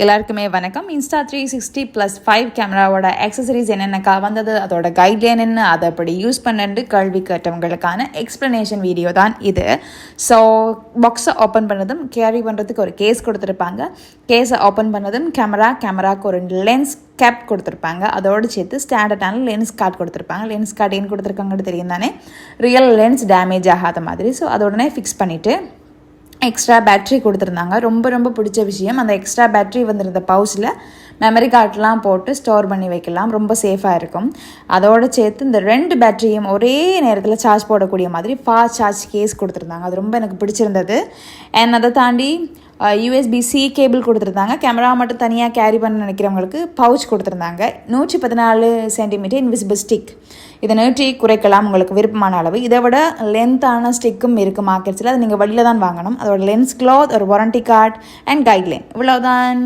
எல்லாருக்குமே வணக்கம். இன்ஸ்டா 360+5 கேமராவோட ஆக்சசரிஸ் என்னென்னக்கா வந்தது, அதோட கைட்லைன் என்ன, அதை அப்படி யூஸ் பண்ணிட்டு கேள்வி கேட்டவங்களுக்கான எக்ஸ்ப்ளனேஷன் வீடியோ தான் இது. ஸோ பாக்ஸை ஓப்பன் பண்ணதும் கேரி பண்ணுறதுக்கு ஒரு கேஸ் கொடுத்துருப்பாங்க. கேஸை ஓப்பன் பண்ணதும் கேமராவுக்கு ஒரு லென்ஸ் கேப் கொடுத்துருப்பாங்க. அதோடு சேர்த்து ஸ்டாண்டர்டான லென்ஸ் கார்டு கொடுத்துருப்பாங்க. லென்ஸ் கார்டு ஏன் கொடுத்துருக்காங்கன்னு தெரியும் தானே, ரியல் லென்ஸ் டேமேஜ் ஆகாத மாதிரி. ஸோ அதோடனே ஃபிக்ஸ் பண்ணிவிட்டு எக்ஸ்ட்ரா பேட்ரி கொடுத்துருந்தாங்க. ரொம்ப பிடிச்ச விஷயம், அந்த எக்ஸ்ட்ரா பேட்ரி வந்திருந்த பவுச்சில் மெமரி கார்டெலாம் போட்டு ஸ்டோர் பண்ணி வைக்கலாம், ரொம்ப சேஃபாக இருக்கும். அதோடு சேர்த்து இந்த 2 பேட்டரியும் ஒரே நேரத்தில் சார்ஜ் போடக்கூடிய மாதிரி ஃபாஸ்ட் சார்ஜ் கேஸ் கொடுத்துருந்தாங்க. அது ரொம்ப எனக்கு பிடிச்சிருந்தது. அண்ட் அதை தாண்டி USB-C கேபிள் கொடுத்துருந்தாங்க. கேமரா மட்டும் தனியாக கேரி பண்ண நினைக்கிறவங்களுக்கு பவுச் கொடுத்துருந்தாங்க. 114 சென்டிமீட்டர் இன்விசிபிள் ஸ்டிக், இதை நீட்டி குறைக்கலாம் உங்களுக்கு விருப்பமான அளவு. இதை விட லென்த்தான ஸ்டிக்கும் இருக்குது மார்க்கெட்ஸில், அது நீங்கள் வெளியில் தான் வாங்கணும். அதோட லென்ஸ் க்ளாத், ஒரு வாரண்டி கார்டு அண்ட் கைட்லைன், இவ்வளோதான்.